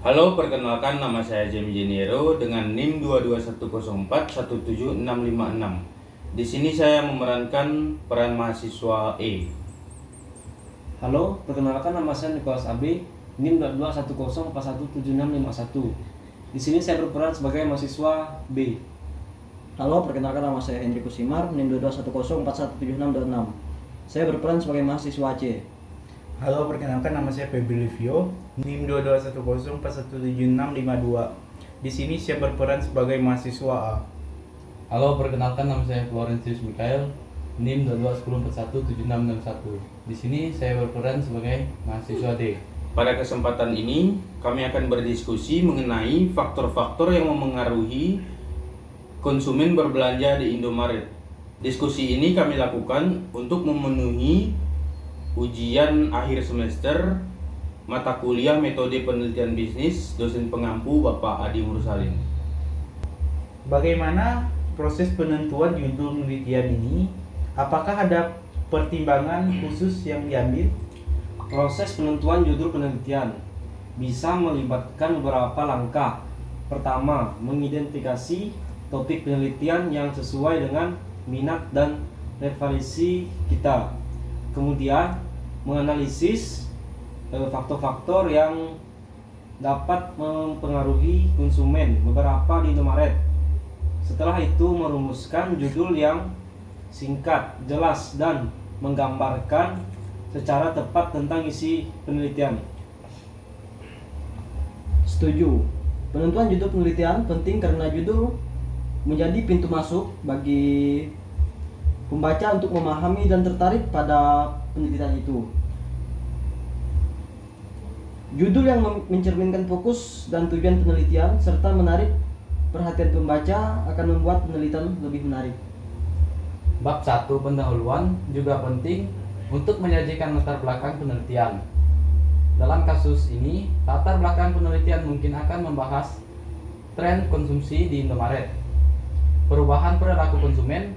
Halo, perkenalkan nama saya Jamie Jeniero dengan NIM 22104176656. Di sini saya memerankan peran mahasiswa E. Halo, perkenalkan nama saya Nicholas AB, NIM 210417651. Di sini saya berperan sebagai mahasiswa B. Halo, perkenalkan nama saya Hendrik Kusimar, NIM 22104176626. Saya berperan sebagai mahasiswa C. Halo, perkenalkan nama saya Febri Livio, NIM 22104176652. Di sini saya berperan sebagai mahasiswa A. Halo, perkenalkan nama saya Florentius Mikael, NIM 221417661. Di sini saya berperan sebagai mahasiswa D. Pada kesempatan ini, kami akan berdiskusi mengenai faktor-faktor yang memengaruhi konsumen berbelanja di Indomaret. Diskusi ini kami lakukan untuk memenuhi ujian akhir semester mata kuliah metode penelitian bisnis dosen pengampu Bapak Adi Mursalin. Bagaimana proses penentuan judul penelitian ini? Apakah ada pertimbangan khusus yang diambil? Proses penentuan judul penelitian bisa melibatkan beberapa langkah. Pertama, mengidentifikasi topik penelitian yang sesuai dengan minat dan referensi kita. Kemudian, menganalisis faktor-faktor yang dapat mempengaruhi konsumen beberapa di Indomaret. Setelah itu, merumuskan judul yang singkat, jelas, dan menggambarkan secara tepat tentang isi penelitian. Setuju. Penentuan judul penelitian penting karena judul menjadi pintu masuk bagi pembaca untuk memahami dan tertarik pada penelitian itu. Judul yang mencerminkan fokus dan tujuan penelitian serta menarik perhatian pembaca akan membuat penelitian lebih menarik. Bab 1 pendahuluan juga penting untuk menyajikan latar belakang penelitian. Dalam kasus ini, latar belakang penelitian mungkin akan membahas tren konsumsi di Indomaret, perubahan perilaku konsumen,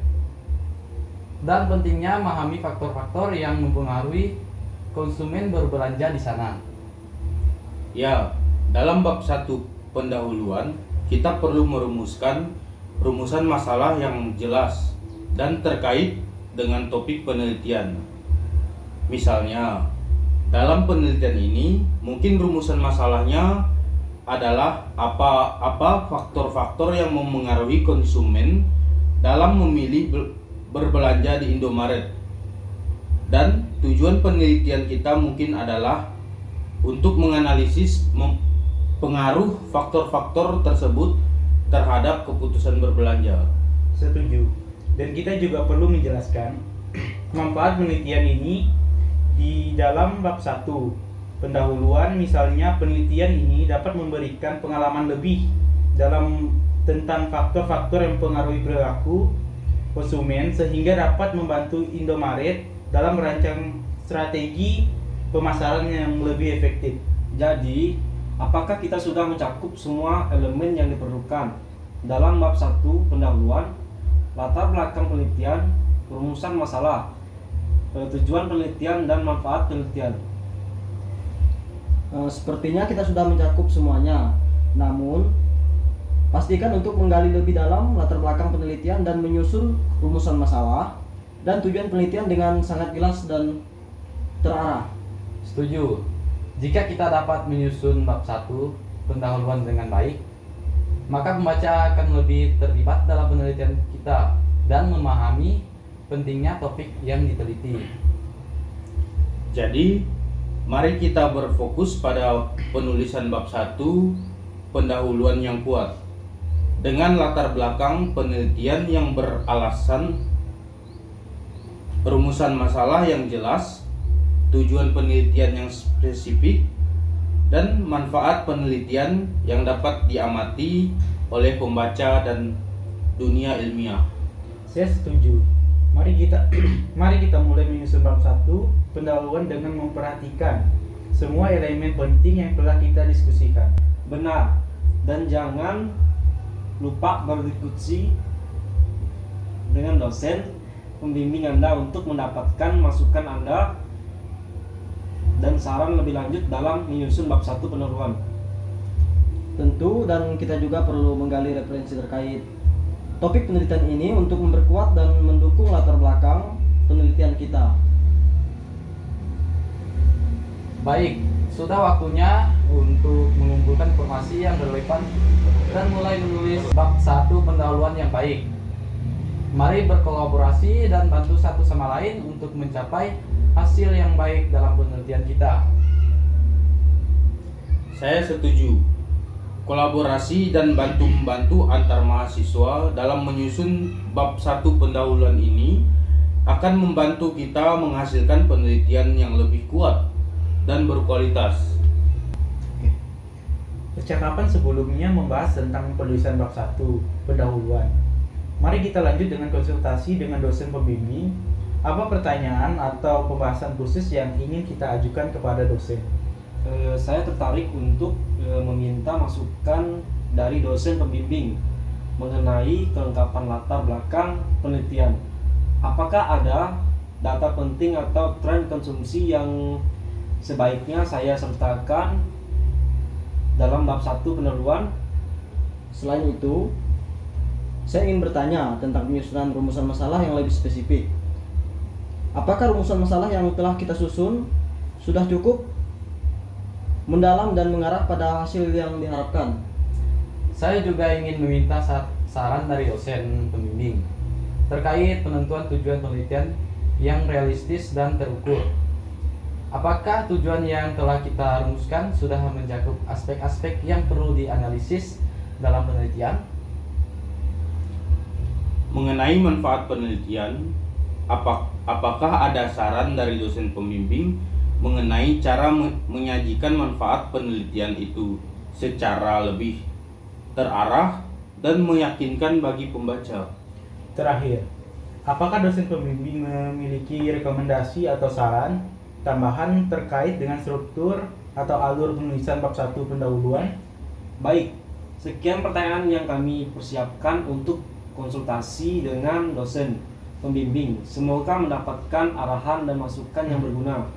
dan pentingnya memahami faktor-faktor yang mempengaruhi konsumen berbelanja di sana. Ya, dalam bab 1 pendahuluan, kita perlu merumuskan rumusan masalah yang jelas dan terkait dengan topik penelitian. Misalnya, dalam penelitian ini, mungkin rumusan masalahnya adalah apa faktor-faktor yang memengaruhi konsumen dalam memilih berbelanja di Indomaret. Dan tujuan penelitian kita mungkin adalah untuk menganalisis pengaruh faktor-faktor tersebut terhadap keputusan berbelanja. Setuju. Dan kita juga perlu menjelaskan manfaat penelitian ini di dalam bab 1 pendahuluan. Misalnya, penelitian ini dapat memberikan pengalaman lebih tentang faktor-faktor yang mempengaruhi perilaku konsumen sehingga dapat membantu Indomaret dalam merancang strategi pemasaran yang lebih efektif. Jadi, apakah kita sudah mencakup semua elemen yang diperlukan dalam bab 1 pendahuluan, latar belakang penelitian, rumusan masalah, tujuan penelitian, dan manfaat penelitian? Sepertinya kita sudah mencakup semuanya. Namun, pastikan untuk menggali lebih dalam latar belakang penelitian dan menyusun rumusan masalah dan tujuan penelitian dengan sangat jelas dan terarah. Setuju. Jika kita dapat menyusun bab 1 pendahuluan dengan baik, maka pembaca akan lebih terlibat dalam penelitian kita dan memahami pentingnya topik yang diteliti. Jadi, mari kita berfokus pada penulisan bab 1 pendahuluan yang kuat dengan latar belakang penelitian yang beralasan, rumusan masalah yang jelas, tujuan penelitian yang spesifik, dan manfaat penelitian yang dapat diamati oleh pembaca dan dunia ilmiah. Saya setuju. Mari kita mulai menyusun bab 1 pendahuluan dengan memperhatikan semua elemen penting yang telah kita diskusikan. Benar, dan jangan lupa berdiskusi dengan dosen pembimbing Anda untuk mendapatkan masukan Anda dan saran lebih lanjut dalam menyusun bab 1 pendahuluan. tentu, dan kita juga perlu menggali referensi terkait topik penelitian ini untuk memperkuat dan mendukung latar belakang penelitian kita. Baik, sudah waktunya untuk mengumpulkan informasi yang relevan dan mulai menulis bab 1 pendahuluan yang baik. Mari berkolaborasi dan bantu satu sama lain untuk mencapai hasil yang baik dalam penelitian kita. Saya setuju. Kolaborasi dan bantu-membantu antar mahasiswa dalam menyusun bab 1 pendahuluan ini akan membantu kita menghasilkan penelitian yang lebih kuat dan berkualitas. Percakapan sebelumnya membahas tentang penulisan bab 1 pendahuluan. Mari kita lanjut dengan konsultasi dengan dosen pembimbing. Apa pertanyaan atau pembahasan khusus yang ingin kita ajukan kepada dosen? Saya tertarik untuk meminta masukan dari dosen pembimbing mengenai kelengkapan latar belakang penelitian. Apakah ada data penting atau tren konsumsi yang sebaiknya saya sertakan dalam bab 1 pendahuluan? Selain itu, saya ingin bertanya tentang penyusunan rumusan masalah yang lebih spesifik. Apakah rumusan masalah yang telah kita susun sudah cukup mendalam dan mengarah pada hasil yang diharapkan? Saya juga ingin meminta saran dari dosen pembimbing terkait penentuan tujuan penelitian yang realistis dan terukur. Apakah tujuan yang telah kita rumuskan sudah mencakup aspek-aspek yang perlu dianalisis dalam penelitian? Mengenai manfaat penelitian, apakah ada saran dari dosen pembimbing mengenai cara menyajikan manfaat penelitian itu secara lebih terarah dan meyakinkan bagi pembaca? Terakhir, apakah dosen pembimbing memiliki rekomendasi atau saran tambahan terkait dengan struktur atau alur penulisan bab 1 pendahuluan? Baik, sekian pertanyaan yang kami persiapkan untuk konsultasi dengan dosen pembimbing. Semoga mendapatkan arahan dan masukan yang berguna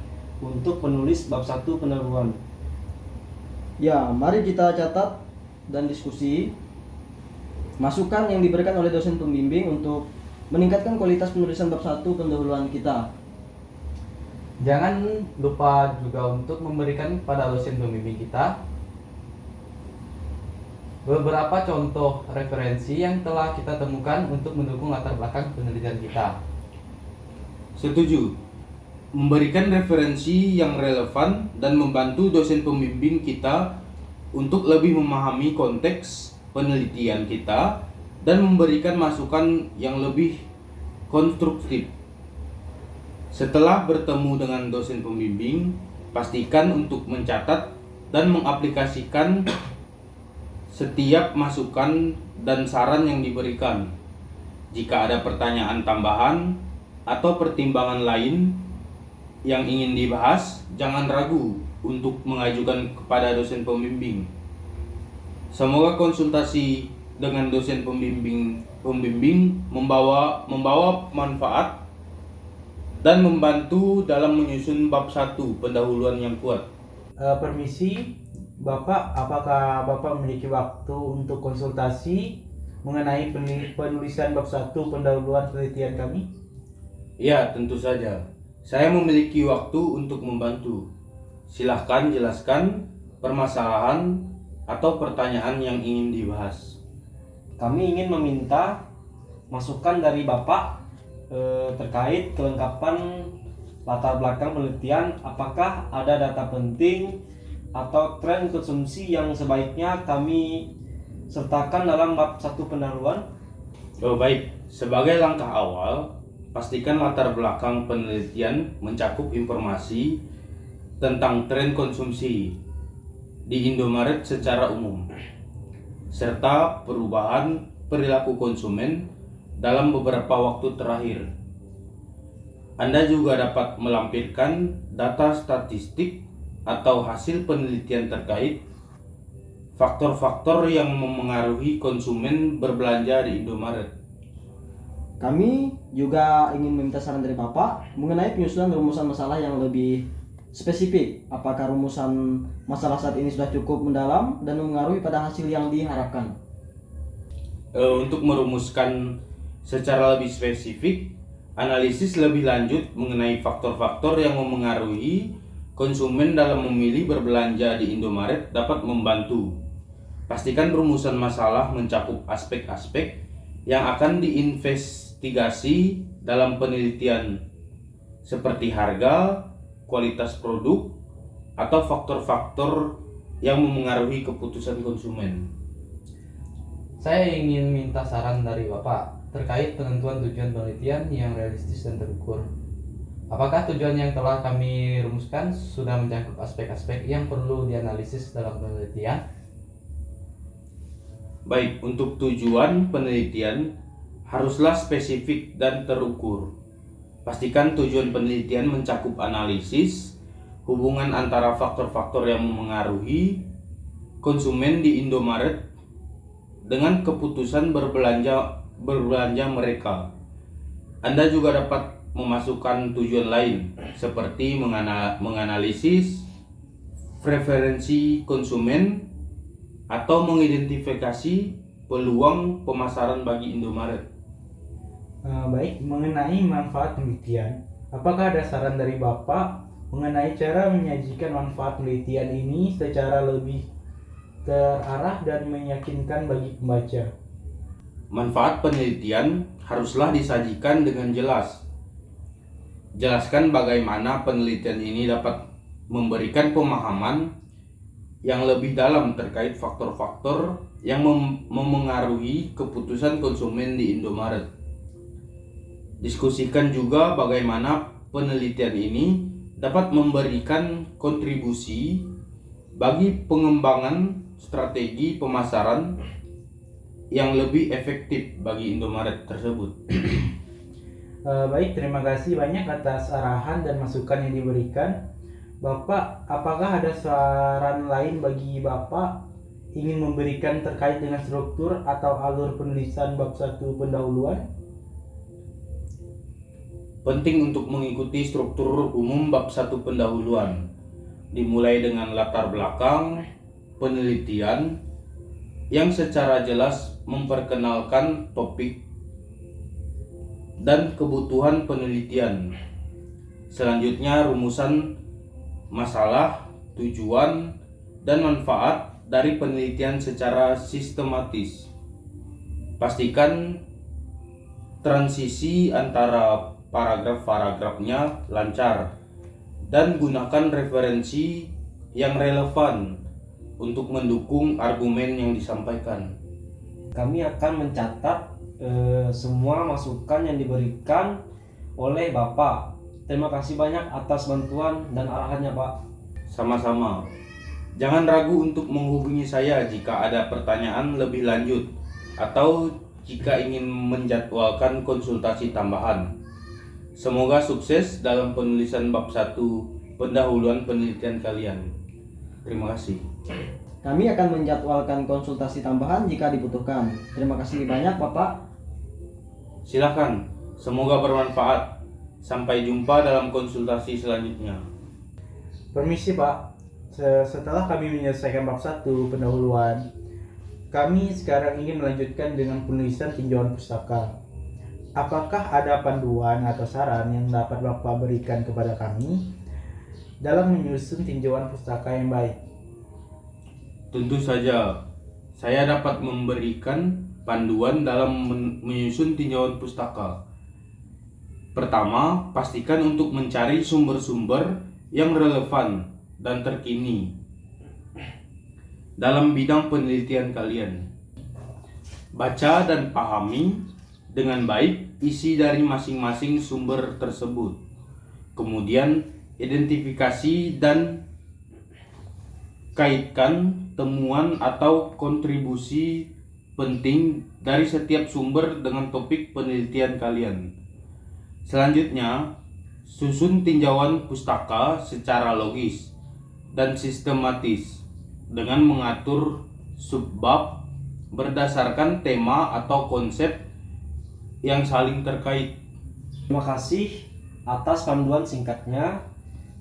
untuk penulis bab 1 pendahuluan. Ya, mari kita catat dan diskusi masukan yang diberikan oleh dosen pembimbing untuk meningkatkan kualitas penulisan bab 1 pendahuluan kita. Jangan lupa juga untuk memberikan kepada dosen pembimbing kita beberapa contoh referensi yang telah kita temukan untuk mendukung latar belakang penelitian kita. Setuju. Memberikan referensi yang relevan dan membantu dosen pembimbing kita untuk lebih memahami konteks penelitian kita dan memberikan masukan yang lebih konstruktif. Setelah bertemu dengan dosen pembimbing, pastikan untuk mencatat dan mengaplikasikan setiap masukan dan saran yang diberikan. Jika ada pertanyaan tambahan atau pertimbangan lain yang ingin dibahas, jangan ragu untuk mengajukan kepada dosen pembimbing. Semoga konsultasi dengan dosen pembimbing membawa manfaat dan membantu dalam menyusun bab 1 pendahuluan yang kuat. Permisi, Bapak, apakah Bapak memiliki waktu untuk konsultasi mengenai penulisan bab 1 pendahuluan penelitian kami? Ya, tentu saja. Saya memiliki waktu untuk membantu. Silahkan jelaskan permasalahan atau pertanyaan yang ingin dibahas. Kami ingin meminta masukan dari Bapak terkait kelengkapan latar belakang penelitian. Apakah ada data penting atau tren konsumsi yang sebaiknya kami sertakan dalam bab 1 pendahuluan? Oh baik, sebagai langkah awal, pastikan latar belakang penelitian mencakup informasi tentang tren konsumsi di Indomaret secara umum, serta perubahan perilaku konsumen dalam beberapa waktu terakhir. Anda juga dapat melampirkan data statistik atau hasil penelitian terkait faktor-faktor yang memengaruhi konsumen berbelanja di Indomaret. Kami juga ingin meminta saran dari Bapak mengenai penyusunan rumusan masalah yang lebih spesifik. Apakah rumusan masalah saat ini sudah cukup mendalam dan mempengaruhi pada hasil yang diharapkan? Untuk merumuskan secara lebih spesifik, analisis lebih lanjut mengenai faktor-faktor yang memengaruhi konsumen dalam memilih berbelanja di Indomaret dapat membantu. Pastikan rumusan masalah mencakup aspek-aspek yang akan diinvestigasi dalam penelitian, seperti harga, kualitas produk, atau faktor-faktor yang memengaruhi keputusan konsumen. Saya ingin minta saran dari Bapak terkait penentuan tujuan penelitian yang realistis dan terukur. Apakah tujuan yang telah kami rumuskan sudah mencakup aspek-aspek yang perlu dianalisis dalam penelitian? Baik, untuk tujuan penelitian haruslah spesifik dan terukur. Pastikan tujuan penelitian mencakup analisis hubungan antara faktor-faktor yang memengaruhi konsumen di Indomaret dengan keputusan berbelanja mereka. Anda juga dapat memasukkan tujuan lain seperti menganalisis preferensi konsumen atau mengidentifikasi peluang pemasaran bagi Indomaret. Baik, mengenai manfaat penelitian, apakah ada saran dari Bapak mengenai cara menyajikan manfaat penelitian ini secara lebih terarah dan meyakinkan bagi pembaca? Manfaat penelitian haruslah disajikan dengan jelas. Jelaskan bagaimana penelitian ini dapat memberikan pemahaman yang lebih dalam terkait faktor-faktor yang memengaruhi keputusan konsumen di Indomaret. Diskusikan juga bagaimana penelitian ini dapat memberikan kontribusi bagi pengembangan strategi pemasaran yang lebih efektif bagi Indomaret tersebut. Baik, terima kasih banyak atas arahan dan masukan yang diberikan. Bapak, apakah ada saran lain bagi Bapak ingin memberikan terkait dengan struktur atau alur penulisan bab 1 pendahuluan? Penting untuk mengikuti struktur umum bab 1 pendahuluan, dimulai dengan latar belakang penelitian yang secara jelas memperkenalkan topik dan kebutuhan penelitian. Selanjutnya, rumusan masalah, tujuan, dan manfaat dari penelitian secara sistematis. Pastikan transisi antara paragraf-paragrafnya lancar dan gunakan referensi yang relevan untuk mendukung argumen yang disampaikan. Kami akan mencatat semua masukan yang diberikan oleh Bapak. Terima kasih banyak atas bantuan dan arahannya, Pak. Sama-sama. Jangan ragu untuk menghubungi saya jika ada pertanyaan lebih lanjut atau jika ingin menjadwalkan konsultasi tambahan. Semoga sukses dalam penulisan bab 1 pendahuluan penelitian kalian. Terima kasih. Kami akan menjadwalkan konsultasi tambahan jika dibutuhkan. Terima kasih banyak, Bapak. Silakan. Semoga bermanfaat. Sampai jumpa dalam konsultasi selanjutnya. Permisi Pak, setelah kami menyelesaikan bab 1 pendahuluan, kami sekarang ingin melanjutkan dengan penulisan tinjauan pustaka. Apakah ada panduan atau saran yang dapat Bapak berikan kepada kami dalam menyusun tinjauan pustaka yang baik? Tentu saja, saya dapat memberikan panduan dalam menyusun tinjauan pustaka. Pertama, pastikan untuk mencari sumber-sumber yang relevan dan terkini dalam bidang penelitian kalian. Baca dan pahami dengan baik isi dari masing-masing sumber tersebut. Kemudian, identifikasi dan kaitkan temuan atau kontribusi penting dari setiap sumber dengan topik penelitian kalian. Selanjutnya, susun tinjauan pustaka secara logis dan sistematis dengan mengatur subbab berdasarkan tema atau konsep yang saling terkait. Terima kasih atas panduan singkatnya.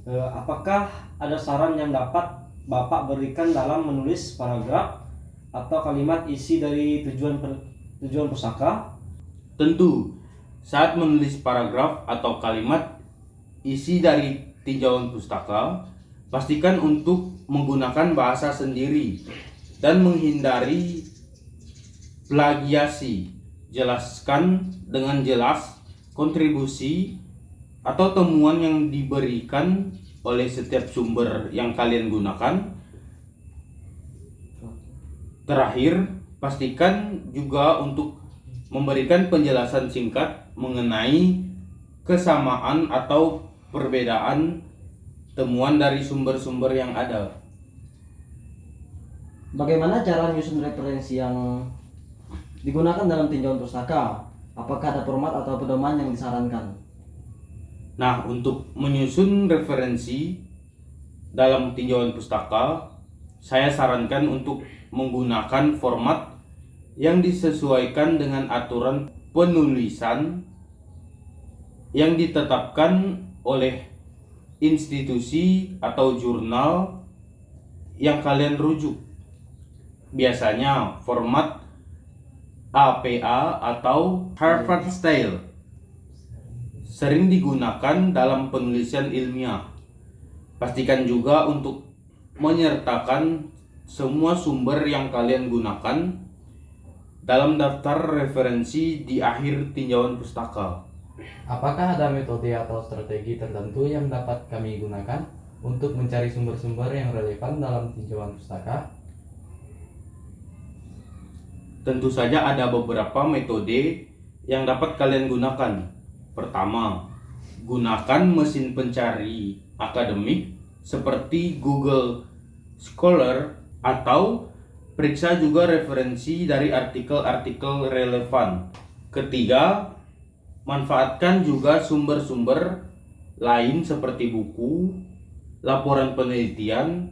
Apakah ada saran yang dapat Bapak berikan dalam menulis paragraf atau kalimat isi dari tujuan pustaka? Tentu, saat menulis paragraf atau kalimat isi dari tinjauan pustaka, pastikan untuk menggunakan bahasa sendiri dan menghindari plagiasi. Jelaskan dengan jelas kontribusi atau temuan yang diberikan oleh setiap sumber yang kalian gunakan. Terakhir, pastikan juga untuk memberikan penjelasan singkat mengenai kesamaan atau perbedaan temuan dari sumber-sumber yang ada. Bagaimana cara menyusun referensi yang digunakan dalam tinjauan pustaka? Apakah ada format atau pedoman yang disarankan? Nah, untuk menyusun referensi dalam tinjauan pustaka, saya sarankan untuk menggunakan format yang disesuaikan dengan aturan penulisan yang ditetapkan oleh institusi atau jurnal yang kalian rujuk. Biasanya format APA atau Harvard Style sering digunakan dalam penulisan ilmiah. Pastikan juga untuk menyertakan semua sumber yang kalian gunakan dalam daftar referensi di akhir tinjauan pustaka. Apakah ada metode atau strategi tertentu yang dapat kami gunakan untuk mencari sumber-sumber yang relevan dalam tinjauan pustaka? Tentu saja ada beberapa metode yang dapat kalian gunakan. Pertama, gunakan mesin pencari akademik seperti Google Scholar atau periksa juga referensi dari artikel-artikel relevan. Ketiga, manfaatkan juga sumber-sumber lain seperti buku, laporan penelitian,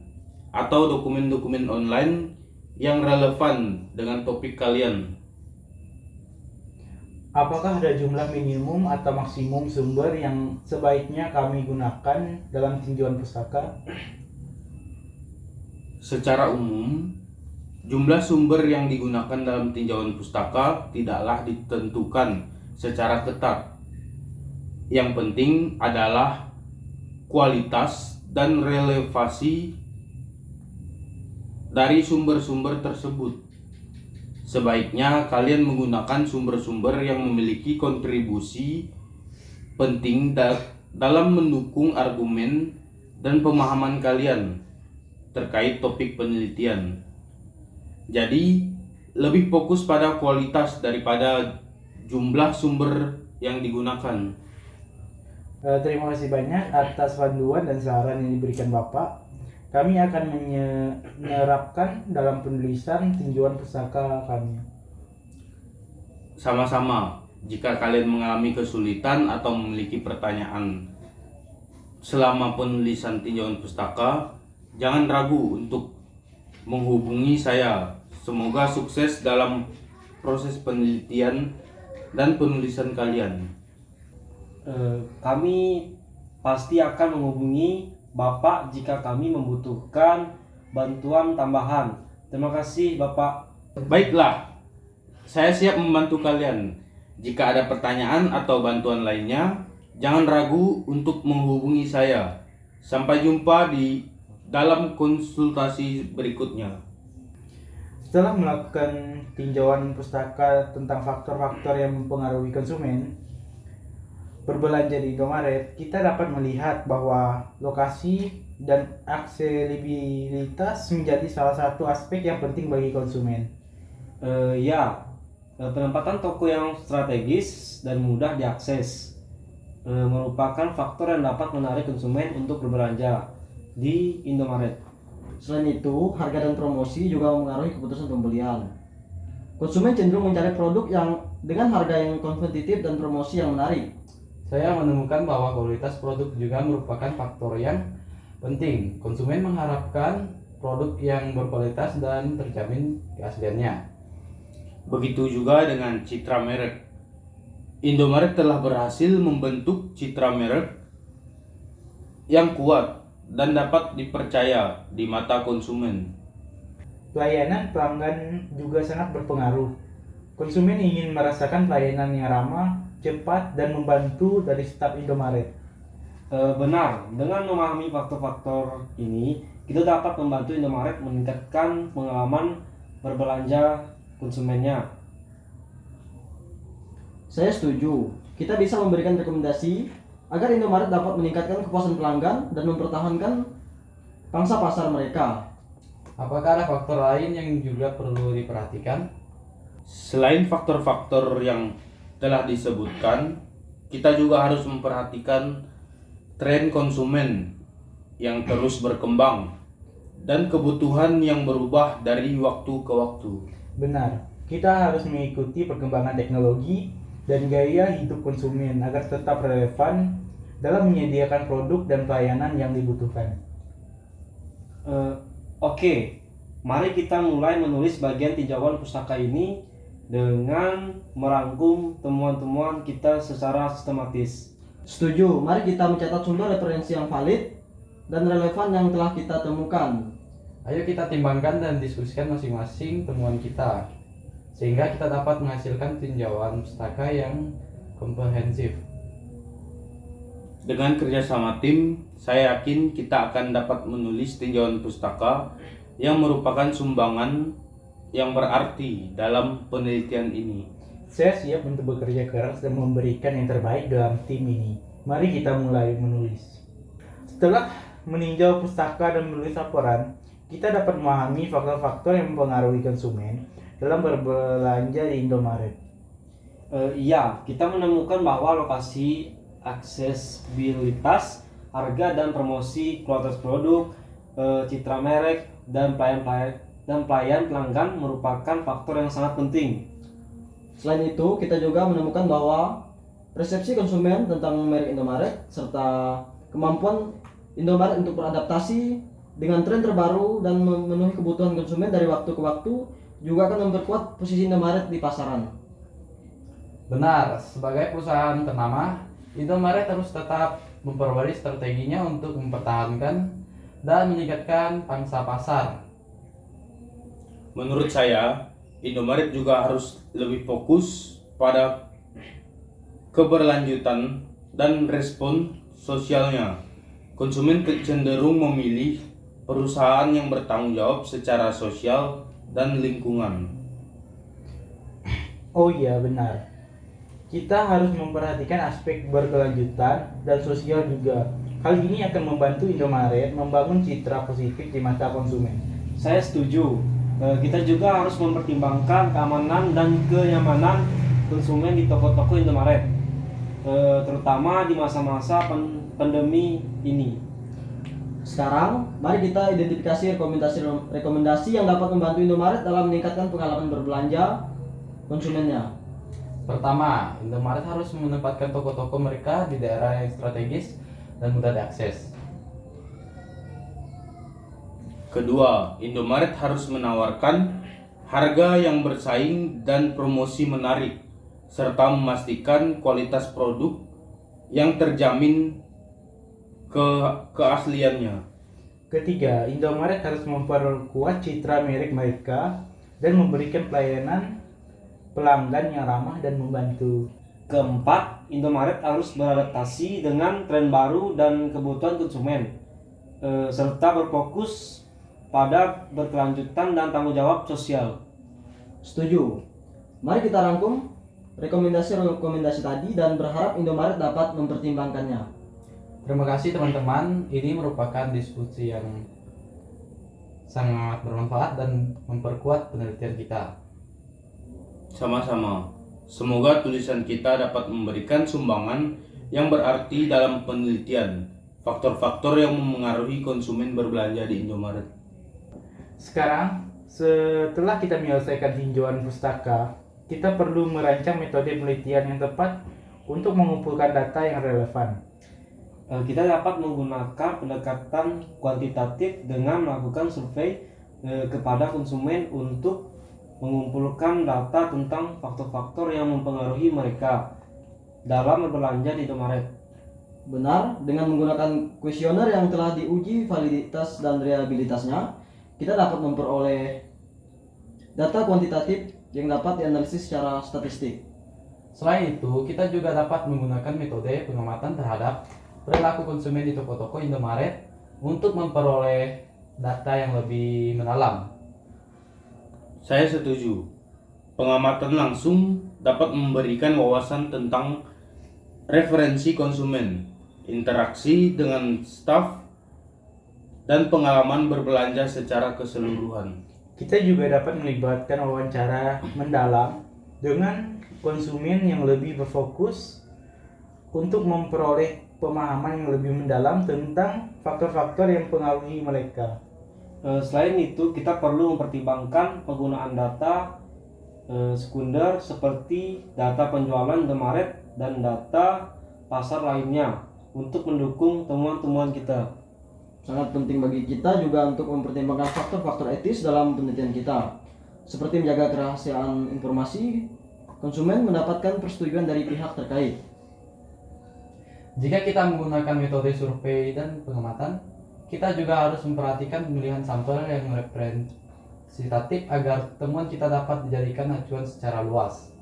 atau dokumen-dokumen online yang relevan dengan topik kalian. Apakah ada jumlah minimum atau maksimum sumber yang sebaiknya kami gunakan dalam tinjauan pustaka? Secara umum, jumlah sumber yang digunakan dalam tinjauan pustaka tidaklah ditentukan secara ketat. Yang penting adalah kualitas dan relevansi dari sumber-sumber tersebut. Sebaiknya kalian menggunakan sumber-sumber yang memiliki kontribusi penting dalam mendukung argumen dan pemahaman kalian terkait topik penelitian. Jadi, lebih fokus pada kualitas daripada jumlah sumber yang digunakan. Terima kasih banyak atas panduan dan saran yang diberikan Bapak. Kami akan menerapkan dalam penulisan tinjauan pustaka kami. Sama-sama, jika kalian mengalami kesulitan atau memiliki pertanyaan selama penulisan tinjauan pustaka, jangan ragu untuk menghubungi saya. Semoga sukses dalam proses penelitian dan penulisan kalian. Kami pasti akan menghubungi Bapak jika kami membutuhkan bantuan tambahan. Terima kasih Bapak. Baiklah, saya siap membantu kalian. Jika ada pertanyaan atau bantuan lainnya, jangan ragu untuk menghubungi saya. Sampai jumpa di dalam konsultasi berikutnya. Setelah melakukan tinjauan pustaka tentang faktor-faktor yang mempengaruhi konsumen berbelanja di Indomaret, kita dapat melihat bahwa lokasi dan aksesibilitas menjadi salah satu aspek yang penting bagi konsumen. Penempatan toko yang strategis dan mudah diakses merupakan faktor yang dapat menarik konsumen untuk berbelanja di Indomaret. Selain itu, harga dan promosi juga mengaruhi keputusan pembelian. Konsumen cenderung mencari produk yang dengan harga yang kompetitif dan promosi yang menarik. Saya menemukan bahwa kualitas produk juga merupakan faktor yang penting. Konsumen mengharapkan produk yang berkualitas dan terjamin keasliannya. Begitu juga dengan citra merek. Indomaret telah berhasil membentuk citra merek yang kuat dan dapat dipercaya di mata konsumen. Pelayanan pelanggan juga sangat berpengaruh. Konsumen ingin merasakan pelayanan yang ramah, cepat, dan membantu dari staf Indomaret. Benar, dengan memahami faktor-faktor ini, kita dapat membantu Indomaret meningkatkan pengalaman berbelanja konsumennya. Saya setuju. Kita bisa memberikan rekomendasi agar Indomaret dapat meningkatkan kepuasan pelanggan dan mempertahankan pangsa pasar mereka. Apakah ada faktor lain yang juga perlu diperhatikan? Selain faktor-faktor yang telah disebutkan, kita juga harus memperhatikan tren konsumen yang terus berkembang dan kebutuhan yang berubah dari waktu ke waktu. Benar, kita harus mengikuti perkembangan teknologi dan gaya hidup konsumen agar tetap relevan dalam menyediakan produk dan pelayanan yang dibutuhkan. Oke, mari kita mulai menulis bagian tinjauan pustaka ini dengan merangkum temuan-temuan kita secara sistematis. Setuju, mari kita mencatat sumber referensi yang valid dan relevan yang telah kita temukan. Ayo kita timbangkan dan diskusikan masing-masing temuan kita, sehingga kita dapat menghasilkan tinjauan pustaka yang komprehensif. Dengan kerjasama tim, saya yakin kita akan dapat menulis tinjauan pustaka yang merupakan sumbangan yang berarti dalam penelitian ini. Saya siap untuk bekerja keras dan memberikan yang terbaik dalam tim ini. Mari kita mulai menulis. Setelah meninjau pustaka dan menulis laporan, kita dapat memahami faktor-faktor yang mempengaruhi konsumen dalam berbelanja di Indomaret. Iya, kita menemukan bahwa lokasi, aksesibilitas, harga dan promosi, kualitas produk, citra merek, dan pelayan pelanggan merupakan faktor yang sangat penting. Selain itu, kita juga menemukan bahwa persepsi konsumen tentang merek Indomaret serta kemampuan Indomaret untuk beradaptasi dengan tren terbaru dan memenuhi kebutuhan konsumen dari waktu ke waktu juga akan memperkuat posisi Indomaret di pasaran. Benar, sebagai perusahaan ternama, Indomaret harus tetap memperbarui strateginya untuk mempertahankan dan meningkatkan pangsa pasar. Menurut saya, Indomaret juga harus lebih fokus pada keberlanjutan dan respon sosialnya. Konsumen cenderung memilih perusahaan yang bertanggung jawab secara sosial dan lingkungan. Oh iya, benar. Kita harus memperhatikan aspek berkelanjutan dan sosial juga. Hal ini akan membantu Indomaret membangun citra positif di mata konsumen. Saya setuju. Kita juga harus mempertimbangkan keamanan dan kenyamanan konsumen di toko-toko Indomaret, terutama di masa-masa pandemi ini. Sekarang, mari kita identifikasi rekomendasi yang dapat membantu Indomaret dalam meningkatkan pengalaman berbelanja konsumennya. Pertama, Indomaret harus menempatkan toko-toko mereka di daerah yang strategis dan mudah diakses. Kedua, Indomaret harus menawarkan harga yang bersaing dan promosi menarik, serta memastikan kualitas produk yang terjamin keasliannya. Ketiga, Indomaret harus memperkuat citra merek mereka dan memberikan pelayanan pelanggan yang ramah dan membantu. Keempat, Indomaret harus beradaptasi dengan tren baru dan kebutuhan konsumen, serta berfokus pada berkelanjutan dan tanggung jawab sosial. Setuju. Mari kita rangkum rekomendasi tadi dan berharap Indomaret dapat mempertimbangkannya. Terima kasih teman-teman, ini merupakan diskusi yang sangat bermanfaat dan memperkuat penelitian kita. Sama-sama. Semoga tulisan kita dapat memberikan sumbangan yang berarti dalam penelitian faktor-faktor yang memengaruhi konsumen berbelanja di Indomaret. Sekarang, setelah kita menyelesaikan tinjauan pustaka, kita perlu merancang metode penelitian yang tepat untuk mengumpulkan data yang relevan. Kita dapat menggunakan pendekatan kuantitatif dengan melakukan survei kepada konsumen untuk mengumpulkan data tentang faktor-faktor yang mempengaruhi mereka dalam berbelanja di Indomaret. Benar, dengan menggunakan kuesioner yang telah diuji validitas dan reliabilitasnya, kita dapat memperoleh data kuantitatif yang dapat dianalisis secara statistik. Selain itu, kita juga dapat menggunakan metode pengamatan terhadap perilaku konsumen di toko-toko Indomaret untuk memperoleh data yang lebih mendalam. Saya setuju. Pengamatan langsung dapat memberikan wawasan tentang referensi konsumen, interaksi dengan staf, dan pengalaman berbelanja secara keseluruhan. Kita juga dapat melibatkan wawancara mendalam dengan konsumen yang lebih berfokus untuk memperoleh pemahaman yang lebih mendalam tentang faktor-faktor yang mempengaruhi mereka. Selain itu, kita perlu mempertimbangkan penggunaan data sekunder seperti data penjualan Indomaret dan data pasar lainnya untuk mendukung temuan-temuan kita. Sangat penting bagi kita juga untuk mempertimbangkan faktor-faktor etis dalam penelitian kita, seperti menjaga kerahasiaan informasi, konsumen mendapatkan persetujuan dari pihak terkait. Jika kita menggunakan metode survei dan pengamatan, kita juga harus memperhatikan pemilihan sampel yang representatif agar temuan kita dapat dijadikan acuan secara luas.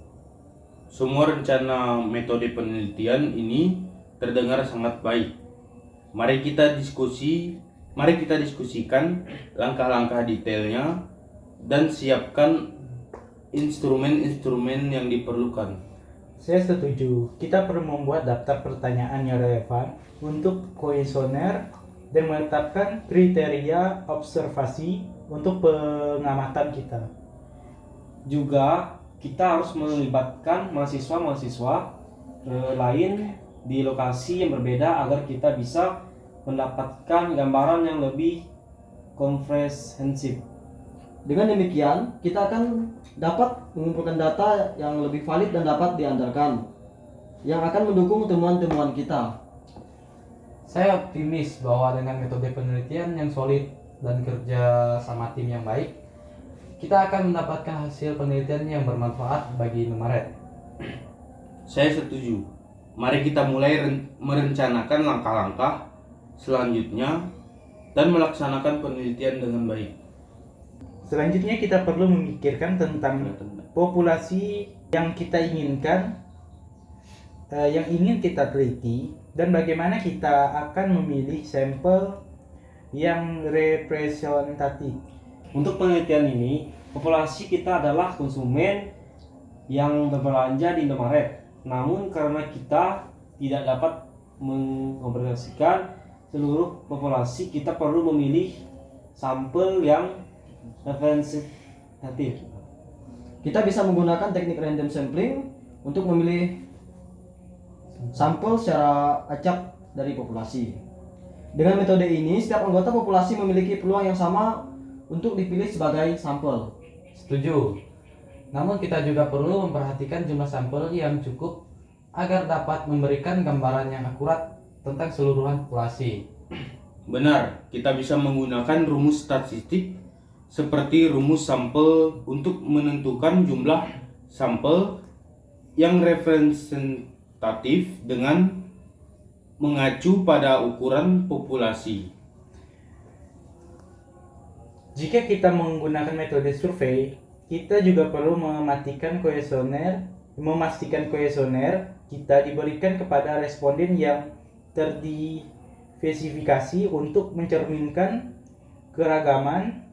Semua rencana metode penelitian ini terdengar sangat baik. Mari kita diskusikan langkah-langkah detailnya dan siapkan instrumen-instrumen yang diperlukan. Saya setuju, kita perlu membuat daftar pertanyaan yang relevan untuk kuesioner dan menetapkan kriteria observasi untuk pengamatan kita. Juga kita harus melibatkan mahasiswa-mahasiswa lain di lokasi yang berbeda agar kita bisa mendapatkan gambaran yang lebih komprehensif. Dengan demikian, kita akan dapat mengumpulkan data yang lebih valid dan dapat diandalkan, yang akan mendukung temuan-temuan kita. Saya optimis bahwa dengan metode penelitian yang solid dan kerja sama tim yang baik, kita akan mendapatkan hasil penelitian yang bermanfaat bagi Indomaret. Saya setuju. Mari kita mulai merencanakan langkah-langkah selanjutnya dan melaksanakan penelitian dengan baik. Selanjutnya kita perlu memikirkan tentang populasi yang kita inginkan, yang ingin kita teliti, dan bagaimana kita akan memilih sampel yang representatif. Untuk penelitian ini, populasi kita adalah konsumen yang berbelanja di Indomaret. Namun karena kita tidak dapat mengkomparasikan seluruh populasi, kita perlu memilih sampel yang representatif. Kita bisa menggunakan teknik random sampling untuk memilih sampel secara acak dari populasi. Dengan metode ini, setiap anggota populasi memiliki peluang yang sama untuk dipilih sebagai sampel. Setuju. Namun kita juga perlu memperhatikan jumlah sampel yang cukup agar dapat memberikan gambaran yang akurat tentang seluruhan populasi. Benar, kita bisa menggunakan rumus statistik seperti rumus sampel untuk menentukan jumlah sampel yang representatif dengan mengacu pada ukuran populasi. Jika kita menggunakan metode survei, kita juga perlu memastikan kuesioner kita diberikan kepada responden yang terdiversifikasi untuk mencerminkan keragaman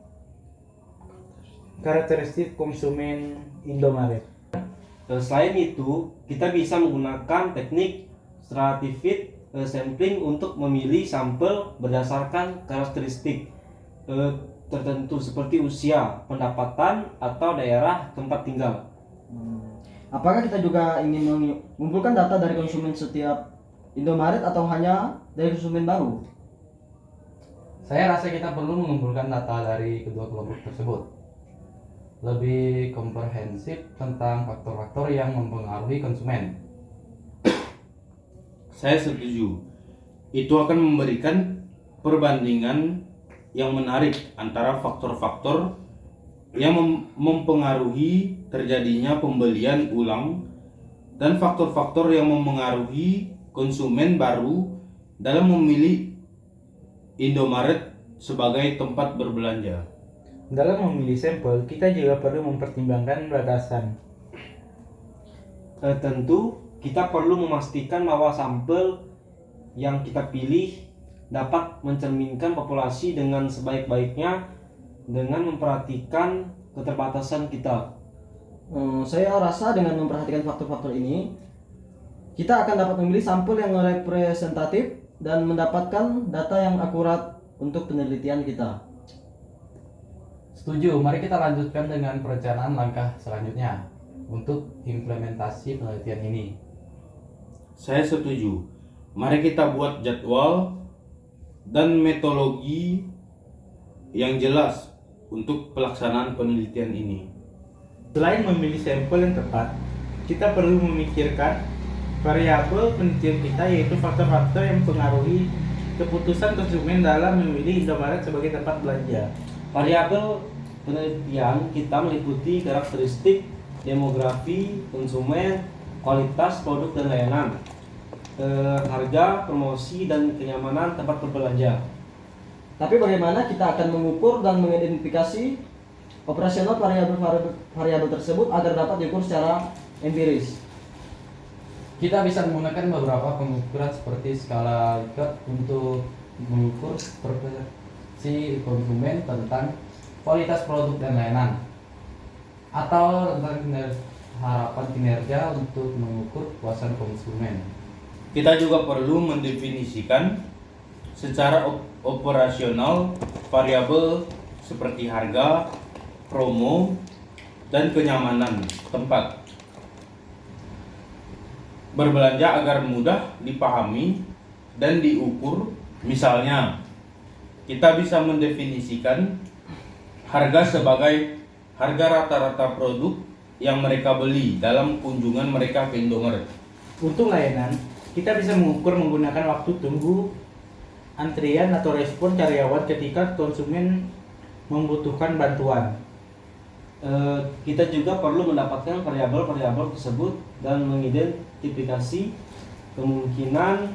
karakteristik konsumen Indomaret. Selain itu, kita bisa menggunakan teknik stratified sampling untuk memilih sampel berdasarkan karakteristik tertentu seperti usia, pendapatan, atau daerah tempat tinggal. Apakah kita juga ingin mengumpulkan data dari konsumen setiap Indomaret atau hanya dari konsumen baru? Saya rasa kita perlu mengumpulkan data dari kedua kelompok tersebut. Lebih komprehensif tentang faktor-faktor yang mempengaruhi konsumen. Saya setuju. Itu akan memberikan perbandingan yang menarik antara faktor-faktor yang mempengaruhi terjadinya pembelian ulang dan faktor-faktor yang mempengaruhi konsumen baru dalam memilih Indomaret sebagai tempat berbelanja. Dalam memilih sampel, kita juga perlu mempertimbangkan batasan. Tentu kita perlu memastikan bahwa sampel yang kita pilih dapat mencerminkan populasi dengan sebaik-baiknya dengan memperhatikan keterbatasan kita. Saya rasa dengan memperhatikan faktor-faktor ini, kita akan dapat memilih sampel yang representatif dan mendapatkan data yang akurat untuk penelitian kita. Setuju, mari kita lanjutkan dengan perencanaan langkah selanjutnya untuk implementasi penelitian ini. Saya setuju. Mari kita buat jadwal dan metodologi yang jelas untuk pelaksanaan penelitian ini. Selain memilih sampel yang tepat, kita perlu memikirkan variabel penelitian kita, yaitu faktor-faktor yang mempengaruhi keputusan konsumen dalam memilih Indomaret sebagai tempat belanja. Variabel penelitian kita meliputi karakteristik, demografi, konsumen, kualitas produk dan layanan, harga, promosi, dan kenyamanan tempat berbelanja. Tapi bagaimana kita akan mengukur dan mengidentifikasi operasional variabel tersebut agar dapat diukur secara empiris? Kita bisa menggunakan beberapa pengukuran seperti skala Likert untuk mengukur persepsi konsumen tentang kualitas produk dan layanan, atau tentang harapan kinerja untuk mengukur kepuasan konsumen. Kita juga perlu mendefinisikan secara operasional variabel seperti harga, promo, dan kenyamanan tempat berbelanja agar mudah dipahami dan diukur. Misalnya, kita bisa mendefinisikan harga sebagai harga rata-rata produk yang mereka beli dalam kunjungan mereka ke Indomaret. Untuk layanan, kita bisa mengukur menggunakan waktu tunggu, antrian atau respon karyawan ketika konsumen membutuhkan bantuan. Kita juga perlu mendapatkan variabel-variabel tersebut dan mengidentifikasi kemungkinan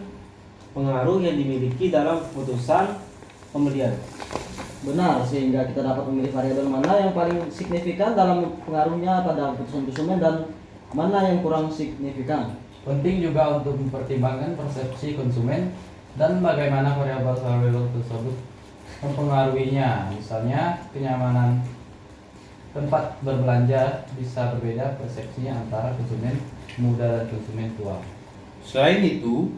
pengaruh yang dimiliki dalam keputusan pembelian. Benar, sehingga kita dapat memilih variabel mana yang paling signifikan dalam pengaruhnya pada keputusan konsumen dan mana yang kurang signifikan. Penting juga untuk mempertimbangkan persepsi konsumen dan bagaimana variabel-variabel tersebut mempengaruhinya. Misalnya, kenyamanan tempat berbelanja bisa berbeda persepsinya antara konsumen muda dan konsumen tua. Selain itu,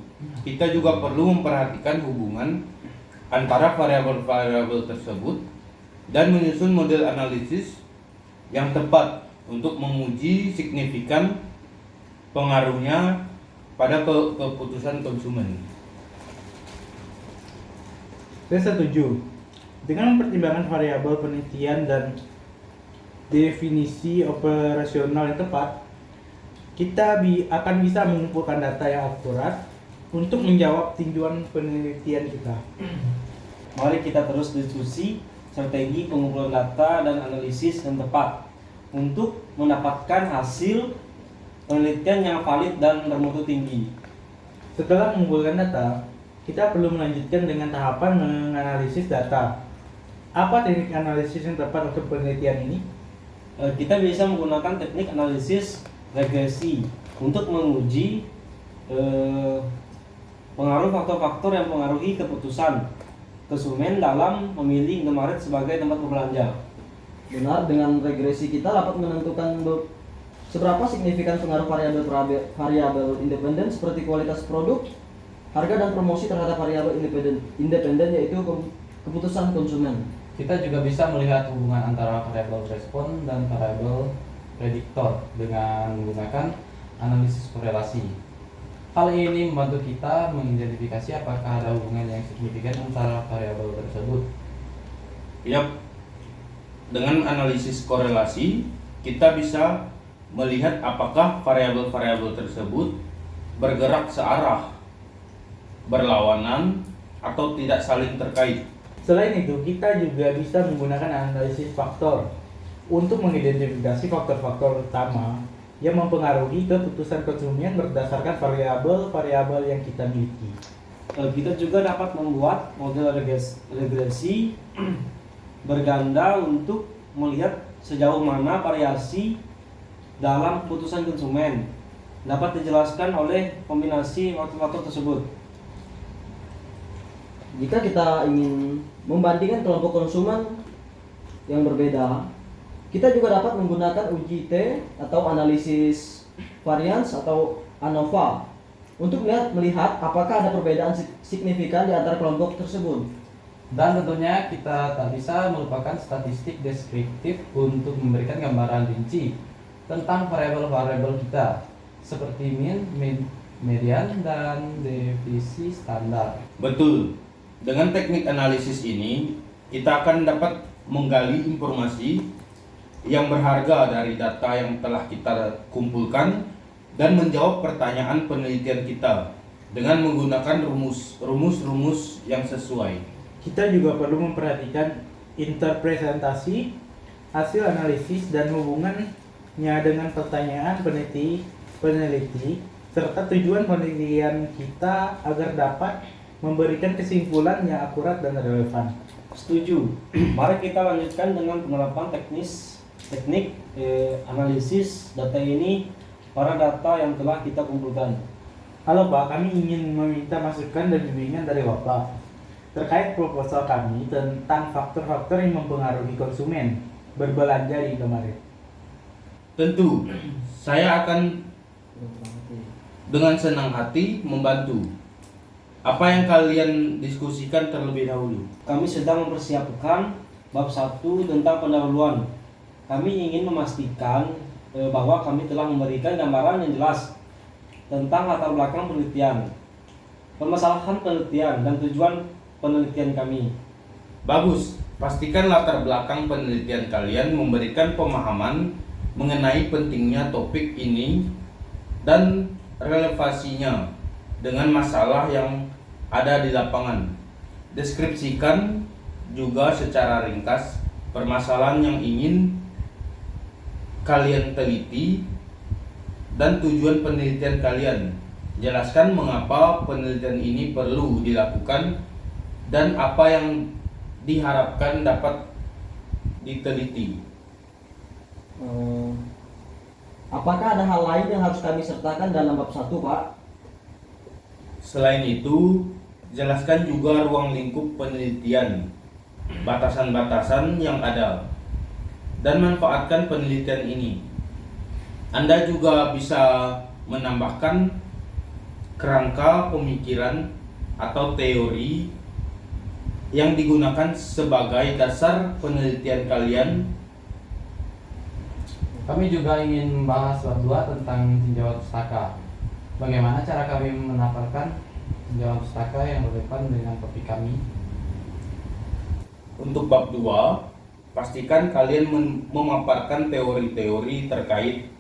kita juga perlu memperhatikan hubungan antara variabel-variabel tersebut dan menyusun model analisis yang tepat untuk menguji signifikan pengaruhnya pada keputusan konsumen. Saya setuju. Dengan mempertimbangkan variabel penelitian dan definisi operasional yang tepat, kita akan bisa mengumpulkan data yang akurat untuk menjawab tinjauan penelitian kita. Mari kita terus diskusi strategi pengumpulan data dan analisis yang tepat untuk mendapatkan hasil penelitian yang valid dan bermutu tinggi. Setelah mengumpulkan data, kita perlu melanjutkan dengan tahapan menganalisis data. Apa teknik analisis yang tepat untuk penelitian ini? Kita bisa menggunakan teknik analisis regresi untuk menguji pengaruh faktor-faktor yang mempengaruhi keputusan konsumen dalam memilih Indomaret sebagai tempat berbelanja. Benar, dengan regresi kita dapat menentukan seberapa signifikan pengaruh variabel independen seperti kualitas produk, harga dan promosi terhadap variabel independen yaitu keputusan konsumen. Kita juga bisa melihat hubungan antara variabel respon dan variabel prediktor dengan menggunakan analisis korelasi. Hal ini membantu kita mengidentifikasi apakah ada hubungan yang signifikan antara variabel tersebut. Yap, dengan analisis korelasi, kita bisa melihat apakah variabel-variabel tersebut bergerak searah, berlawanan, atau tidak saling terkait. Selain itu, kita juga bisa menggunakan analisis faktor untuk mengidentifikasi faktor-faktor utama yang mempengaruhi keputusan konsumen berdasarkan variabel-variabel yang kita miliki. Kita juga dapat membuat model regresi berganda untuk melihat sejauh mana variasi dalam keputusan konsumen dapat dijelaskan oleh kombinasi faktor-faktor tersebut. Jika kita ingin membandingkan kelompok konsumen yang berbeda, kita juga dapat menggunakan uji T atau analisis varians atau ANOVA untuk melihat apakah ada perbedaan signifikan di antara kelompok tersebut. Dan tentunya kita tak bisa melupakan statistik deskriptif untuk memberikan gambaran rinci tentang variabel-variabel kita seperti mean, median, dan deviasi standar. Betul. Dengan teknik analisis ini, kita akan dapat menggali informasi yang berharga dari data yang telah kita kumpulkan dan menjawab pertanyaan penelitian kita dengan menggunakan rumus-rumus yang sesuai. Kita juga perlu memperhatikan interpretasi hasil analisis dan hubungannya dengan pertanyaan peneliti serta tujuan penelitian kita agar dapat memberikan kesimpulan yang akurat dan relevan. Setuju. Mari kita lanjutkan dengan penerapan teknik analisis data ini pada data yang telah kita kumpulkan. Halo Pak, kami ingin meminta masukan dan bimbingan dari Bapak terkait proposal kami tentang faktor-faktor yang mempengaruhi konsumen berbelanja di Indomaret. Tentu, saya akan dengan senang hati membantu. Apa yang kalian diskusikan terlebih dahulu? Kami sedang mempersiapkan bab 1 tentang pendahuluan. Kami ingin memastikan bahwa kami telah memberikan gambaran yang jelas tentang latar belakang penelitian, permasalahan penelitian, dan tujuan penelitian kami. Bagus, pastikan latar belakang penelitian kalian memberikan pemahaman mengenai pentingnya topik ini dan relevansinya dengan masalah yang ada di lapangan. Deskripsikan juga secara ringkas permasalahan yang ingin kalian teliti dan tujuan penelitian kalian. Jelaskan mengapa penelitian ini perlu dilakukan dan apa yang diharapkan dapat diteliti. Apakah ada hal lain yang harus kami sertakan dalam bab 1, Pak? Selain itu, jelaskan juga ruang lingkup penelitian, batasan-batasan yang ada, dan manfaatkan penelitian ini. Anda juga bisa menambahkan kerangka pemikiran atau teori yang digunakan sebagai dasar penelitian kalian. Kami juga ingin membahas bab 2 tentang tinjauan pustaka. Bagaimana cara kami menampilkan tinjauan pustaka yang relevan dengan topik kami? Untuk bab 2, pastikan kalian memaparkan teori-teori terkait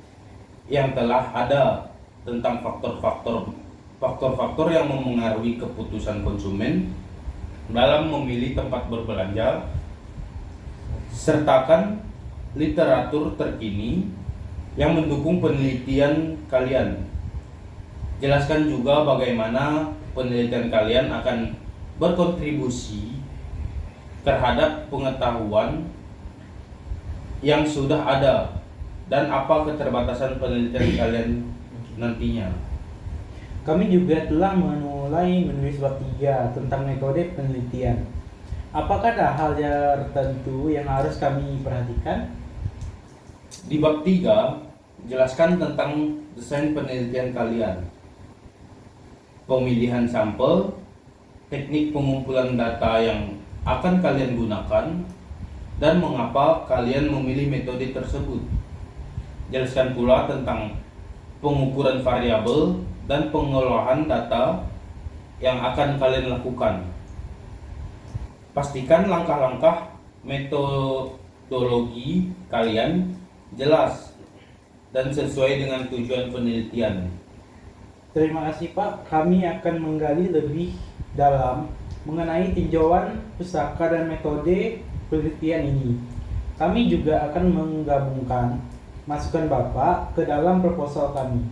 yang telah ada tentang faktor-faktor yang memengaruhi keputusan konsumen dalam memilih tempat berbelanja. Sertakan literatur terkini yang mendukung penelitian kalian. Jelaskan juga bagaimana penelitian kalian akan berkontribusi terhadap pengetahuan yang sudah ada dan apa keterbatasan penelitian kalian nantinya. Kami juga telah mulai menulis bab 3 tentang metode penelitian. Apakah ada hal tertentu yang harus kami perhatikan? Di bab 3, jelaskan tentang desain penelitian kalian, pemilihan sampel, teknik pengumpulan data yang akan kalian gunakan, dan mengapa kalian memilih metode tersebut. Jelaskan pula tentang pengukuran variabel dan pengolahan data yang akan kalian lakukan. Pastikan langkah-langkah metodologi kalian jelas dan sesuai dengan tujuan penelitian. Terima kasih Pak, kami akan menggali lebih dalam mengenai tinjauan pustaka dan metode penelitian ini. Kami juga akan menggabungkan masukan Bapak ke dalam proposal kami.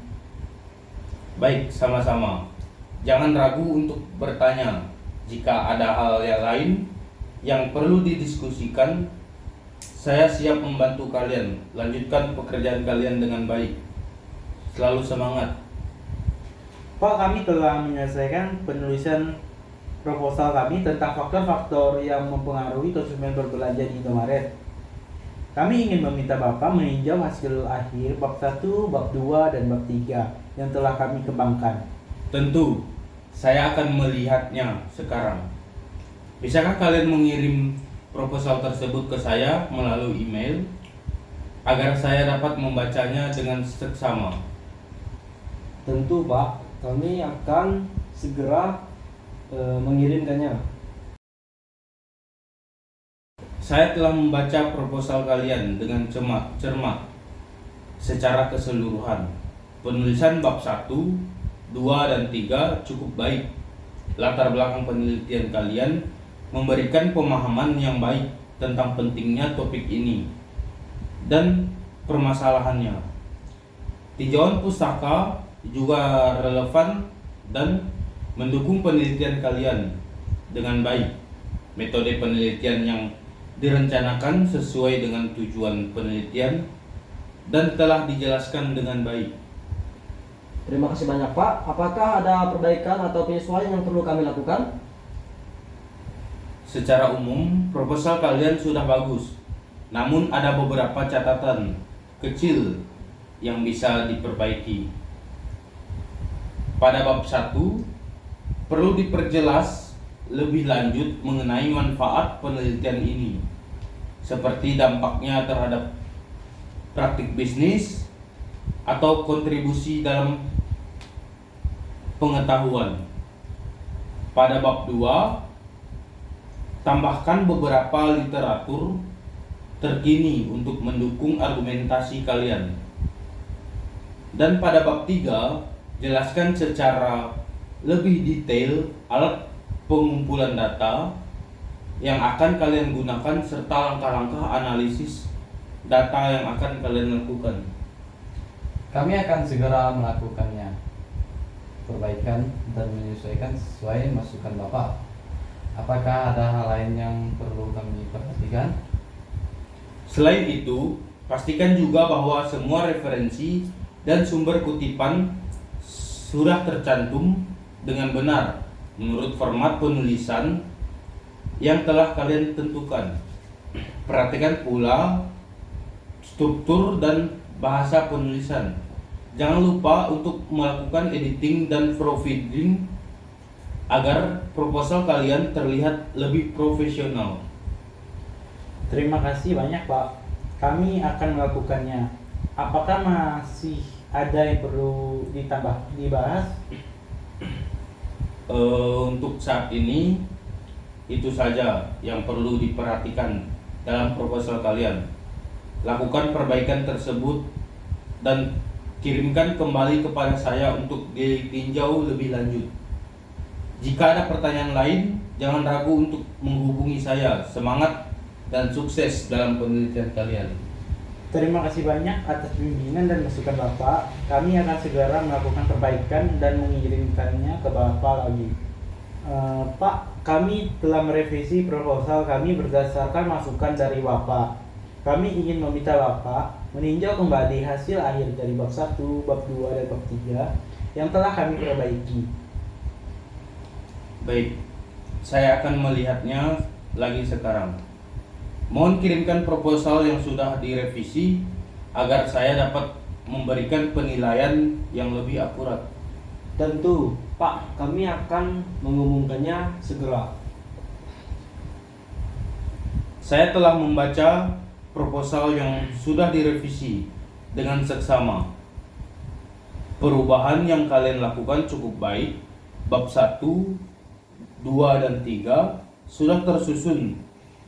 Baik, sama-sama. Jangan ragu untuk bertanya. Jika ada hal yang lain yang perlu didiskusikan, saya siap membantu kalian. Lanjutkan pekerjaan kalian dengan baik. Selalu semangat. Pak, kami telah menyelesaikan penulisan proposal kami tentang faktor-faktor yang mempengaruhi konsumen berbelanja di Indomaret. Kami ingin meminta Bapak meninjau hasil akhir bab 1, bab 2, dan bab 3 yang telah kami kembangkan. Tentu, saya akan melihatnya sekarang. Bisakah kalian mengirim proposal tersebut ke saya melalui email agar saya dapat membacanya dengan seksama? Tentu Pak, kami akan segera mengirimkannya. Saya telah membaca proposal kalian dengan cermat secara keseluruhan. Penulisan bab 1, 2, dan 3 cukup baik. Latar belakang penelitian kalian memberikan pemahaman yang baik tentang pentingnya topik ini dan permasalahannya. Tinjauan pustaka juga relevan dan mendukung penelitian kalian dengan baik. Metode penelitian yang direncanakan sesuai dengan tujuan penelitian dan telah dijelaskan dengan baik. Terima kasih banyak Pak. Apakah ada perbaikan atau penyesuaian yang perlu kami lakukan? Secara umum, proposal kalian sudah bagus. Namun ada beberapa catatan kecil yang bisa diperbaiki. Pada bab 1, perlu diperjelas lebih lanjut mengenai manfaat penelitian ini, seperti dampaknya terhadap praktik bisnis atau kontribusi dalam pengetahuan. Pada bab 2, tambahkan beberapa literatur terkini untuk mendukung argumentasi kalian. Dan pada bab 3, jelaskan secara lebih detail alat pengumpulan data yang akan kalian gunakan serta langkah-langkah analisis data yang akan kalian lakukan. Kami akan segera melakukannya, perbaikan dan menyesuaikan sesuai masukan Bapak. Apakah ada hal lain yang perlu kami perhatikan? Selain itu, pastikan juga bahwa semua referensi dan sumber kutipan sudah tercantum dengan benar menurut format penulisan yang telah kalian tentukan. Perhatikan pula struktur dan bahasa penulisan. Jangan lupa untuk melakukan editing dan proofreading agar proposal kalian terlihat lebih profesional. Terima kasih banyak Pak. Kami akan melakukannya. Apakah masih ada yang perlu dibahas? Untuk saat ini itu saja yang perlu diperhatikan dalam proposal kalian. Lakukan perbaikan tersebut dan kirimkan kembali kepada saya untuk ditinjau lebih lanjut. Jika ada pertanyaan lain, jangan ragu untuk menghubungi saya. Semangat dan sukses dalam penelitian kalian. Terima kasih banyak atas bimbingan dan masukan Bapak. Kami akan segera melakukan perbaikan dan mengirimkannya ke Bapak lagi. Pak, kami telah merevisi proposal kami berdasarkan masukan dari Bapak. Kami ingin meminta Bapak meninjau kembali hasil akhir dari bab 1, bab 2, dan bab 3 yang telah kami perbaiki. Baik, saya akan melihatnya lagi sekarang. Mohon kirimkan proposal yang sudah direvisi agar saya dapat memberikan penilaian yang lebih akurat. Tentu Pak, kami akan mengumumkannya segera. Saya telah membaca proposal yang sudah direvisi dengan seksama. Perubahan yang kalian lakukan cukup baik. Bab 1, 2, dan 3 sudah tersusun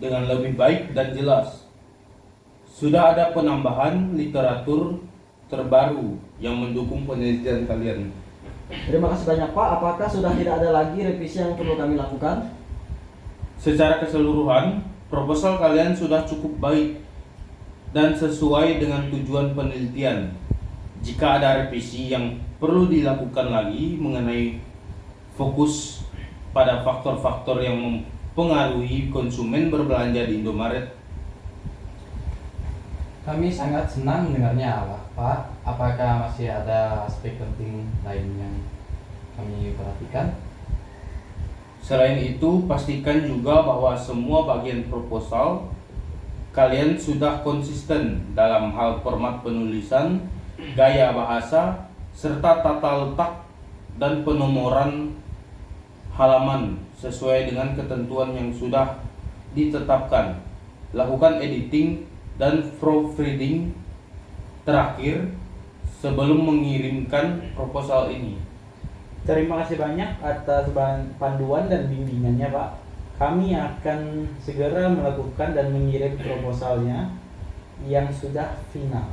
dengan lebih baik dan jelas. Sudah ada penambahan literatur terbaru yang mendukung penelitian kalian. Terima kasih banyak Pak. Apakah sudah tidak ada lagi revisi yang perlu kami lakukan? Secara keseluruhan, proposal kalian sudah cukup baik dan sesuai dengan tujuan penelitian. Jika ada revisi yang perlu dilakukan lagi mengenai fokus pada faktor-faktor yang mempengaruhi konsumen berbelanja di Indomaret. Kami sangat senang mendengarnya, Pak. Apakah masih ada aspek penting lain yang kami perhatikan? Selain itu, pastikan juga bahwa semua bagian proposal kalian sudah konsisten dalam hal format penulisan, gaya bahasa, serta tata letak dan penomoran halaman sesuai dengan ketentuan yang sudah ditetapkan. Lakukan editing dan proofreading terakhir sebelum mengirimkan proposal ini. Terima kasih banyak atas panduan dan bimbingannya, Pak. Kami akan segera melakukan dan mengirim proposalnya yang sudah final.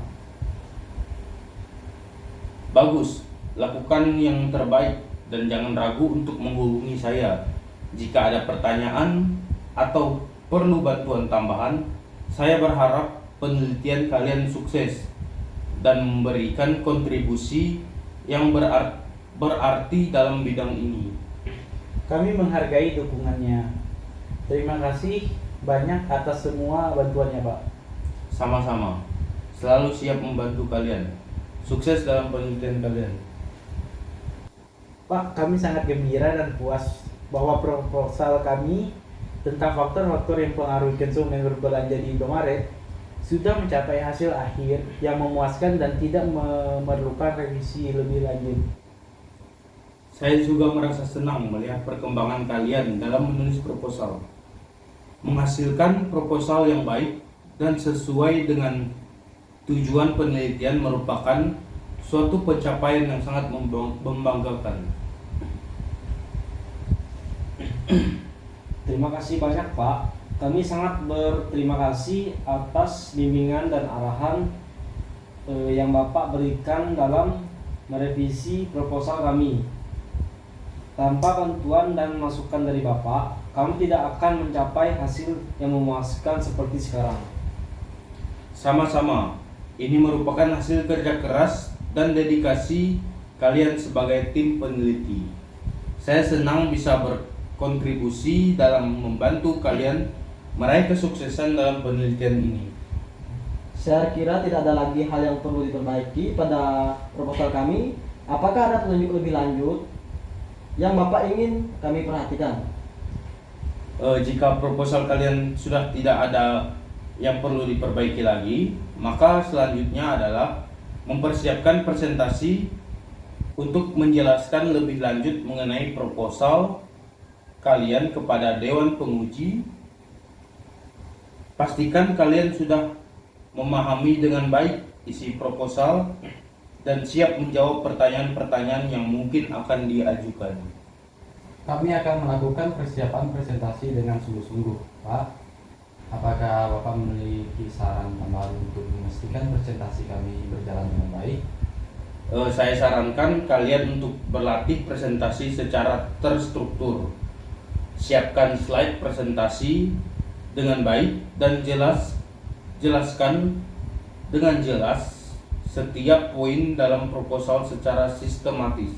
Bagus, lakukan yang terbaik dan jangan ragu untuk menghubungi saya. Jika ada pertanyaan atau perlu bantuan tambahan, saya berharap penelitian kalian sukses dan memberikan kontribusi yang berarti dalam bidang ini. Kami menghargai dukungannya. Terima kasih banyak atas semua bantuannya, Pak. Sama-sama, selalu siap membantu kalian. Sukses dalam penelitian kalian. Pak, kami sangat gembira dan puas bahwa proposal kami tentang faktor-faktor yang mempengaruhi konsumen berbelanja di Indomaret sudah mencapai hasil akhir yang memuaskan dan tidak memerlukan revisi lebih lanjut. Saya juga merasa senang melihat perkembangan kalian dalam menulis proposal. Menghasilkan proposal yang baik dan sesuai dengan tujuan penelitian merupakan suatu pencapaian yang sangat membanggakan. Terima kasih banyak, Pak. Kami sangat berterima kasih atas bimbingan dan arahan yang Bapak berikan dalam merevisi proposal kami. Tanpa bantuan dan masukan dari Bapak, kami tidak akan mencapai hasil yang memuaskan seperti sekarang. Sama-sama, ini merupakan hasil kerja keras dan dedikasi kalian sebagai tim peneliti. Saya senang bisa berkontribusi dalam membantu kalian meraih kesuksesan dalam penelitian ini. Saya kira tidak ada lagi hal yang perlu diperbaiki pada proposal kami. Apakah ada petunjuk lebih lanjut yang Bapak ingin kami perhatikan? Jika proposal kalian sudah tidak ada yang perlu diperbaiki lagi, maka selanjutnya adalah mempersiapkan presentasi untuk menjelaskan lebih lanjut mengenai proposal kalian kepada Dewan Penguji. Pastikan kalian sudah memahami dengan baik isi proposal dan siap menjawab pertanyaan-pertanyaan yang mungkin akan diajukan. Kami akan melakukan persiapan presentasi dengan sungguh-sungguh, Pak. Apakah Bapak memiliki saran tambahan untuk memastikan presentasi kami berjalan dengan baik? Saya sarankan kalian untuk berlatih presentasi secara terstruktur. Siapkan slide presentasi dengan baik dan jelaskan dengan jelas setiap poin dalam proposal secara sistematis.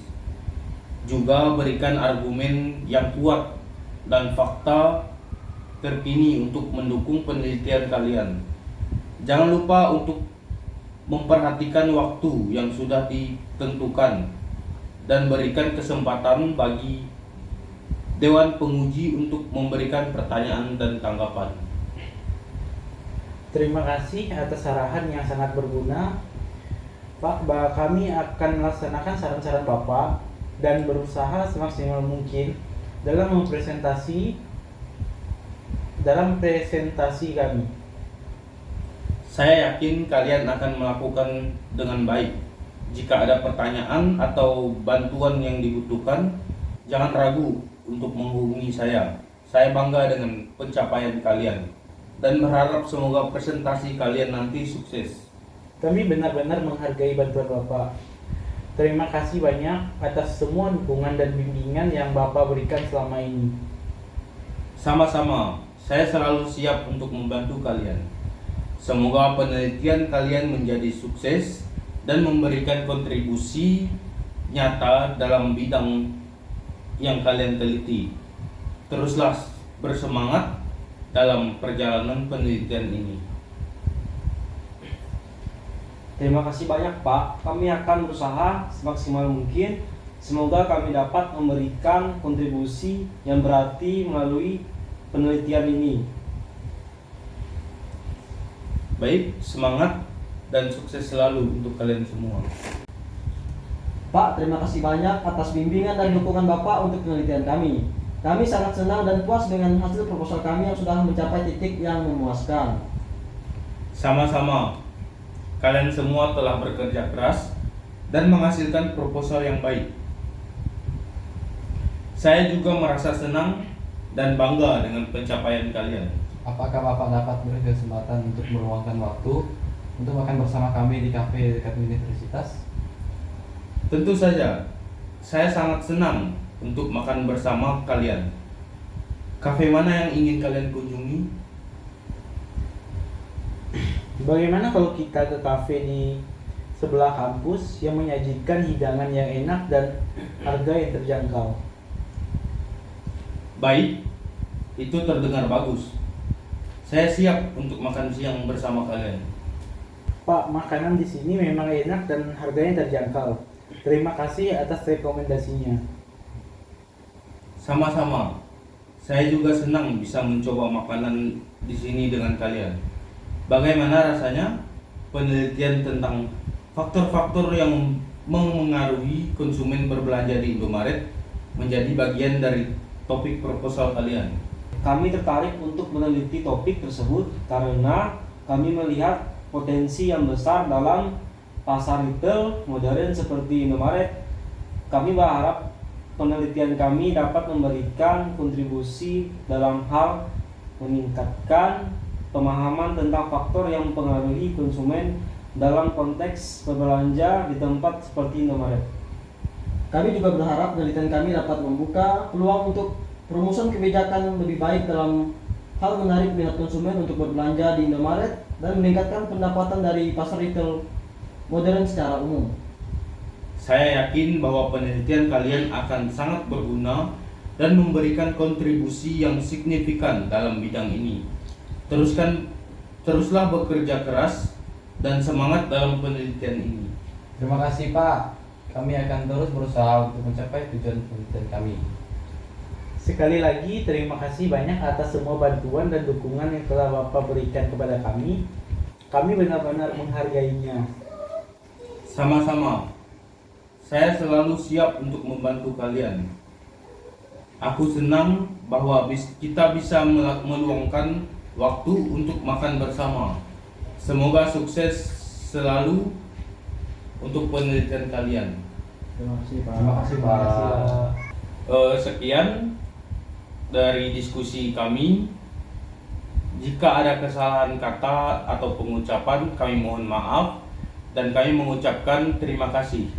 Juga berikan argumen yang kuat dan fakta terkini untuk mendukung penelitian kalian. Jangan lupa untuk memperhatikan waktu yang sudah ditentukan dan berikan kesempatan bagi Dewan Penguji untuk memberikan pertanyaan dan tanggapan. Terima kasih atas arahan yang sangat berguna, Pak. Kami akan melaksanakan saran-saran Bapak dan berusaha semaksimal mungkin dalam presentasi kami. Saya yakin kalian akan melakukan dengan baik. Jika ada pertanyaan atau bantuan yang dibutuhkan, jangan ragu untuk menghubungi saya. Saya bangga dengan pencapaian kalian dan berharap semoga presentasi kalian nanti sukses. Kami benar-benar menghargai bantuan Bapak. Terima kasih banyak atas semua dukungan dan bimbingan yang Bapak berikan selama ini. Sama-sama, saya selalu siap untuk membantu kalian. Semoga penelitian kalian menjadi sukses dan memberikan kontribusi nyata dalam bidang yang kalian teliti. Teruslah bersemangat dalam perjalanan penelitian ini. Terima kasih banyak Pak, kami akan berusaha semaksimal mungkin. Semoga kami dapat memberikan kontribusi yang berarti melalui penelitian ini. Baik, semangat dan sukses selalu untuk kalian semua. Pak, terima kasih banyak atas bimbingan dan dukungan Bapak untuk penelitian kami. Kami sangat senang dan puas dengan hasil proposal kami yang sudah mencapai titik yang memuaskan. Sama-sama, kalian semua telah bekerja keras dan menghasilkan proposal yang baik. Saya juga merasa senang dan bangga dengan pencapaian kalian. Apakah Bapak dapat beri kesempatan untuk meluangkan waktu untuk makan bersama kami di kafe dekat universitas? Tentu saja, saya sangat senang untuk makan bersama kalian. Kafe mana yang ingin kalian kunjungi? Bagaimana kalau kita ke kafe di sebelah kampus yang menyajikan hidangan yang enak dan harga yang terjangkau? Baik, itu terdengar bagus. Saya siap untuk makan siang bersama kalian. Pak, makanan di sini memang enak dan harganya terjangkau. Terima kasih atas rekomendasinya. Sama-sama, saya juga senang bisa mencoba makanan di sini dengan kalian. Bagaimana rasanya penelitian tentang faktor-faktor yang memengaruhi konsumen berbelanja di Indomaret menjadi bagian dari topik proposal kalian? Kami tertarik untuk meneliti topik tersebut karena kami melihat potensi yang besar dalam pasar retail modern seperti Indomaret. Kami berharap penelitian kami dapat memberikan kontribusi dalam hal meningkatkan pemahaman tentang faktor yang mempengaruhi konsumen dalam konteks berbelanja di tempat seperti Indomaret. Kami juga berharap penelitian kami dapat membuka peluang untuk perumusan kebijakan lebih baik dalam hal menarik minat konsumen untuk berbelanja di Indomaret dan meningkatkan pendapatan dari pasar retail modern secara umum. Saya yakin bahwa penelitian kalian akan sangat berguna dan memberikan kontribusi yang signifikan dalam bidang ini. Teruslah bekerja keras dan semangat dalam penelitian ini. Terima kasih Pak, kami akan terus berusaha untuk mencapai tujuan penelitian kami. Sekali lagi terima kasih banyak atas semua bantuan dan dukungan yang telah Bapak berikan kepada kami. Kami benar-benar menghargainya. Sama-sama, saya selalu siap untuk membantu kalian. Aku senang bahwa kita bisa meluangkan waktu untuk makan bersama. Semoga sukses selalu untuk penelitian kalian. Terima kasih Pak. Terima kasih Pak. Sekian dari diskusi kami. Jika ada kesalahan kata atau pengucapan, kami mohon maaf dan kami mengucapkan terima kasih.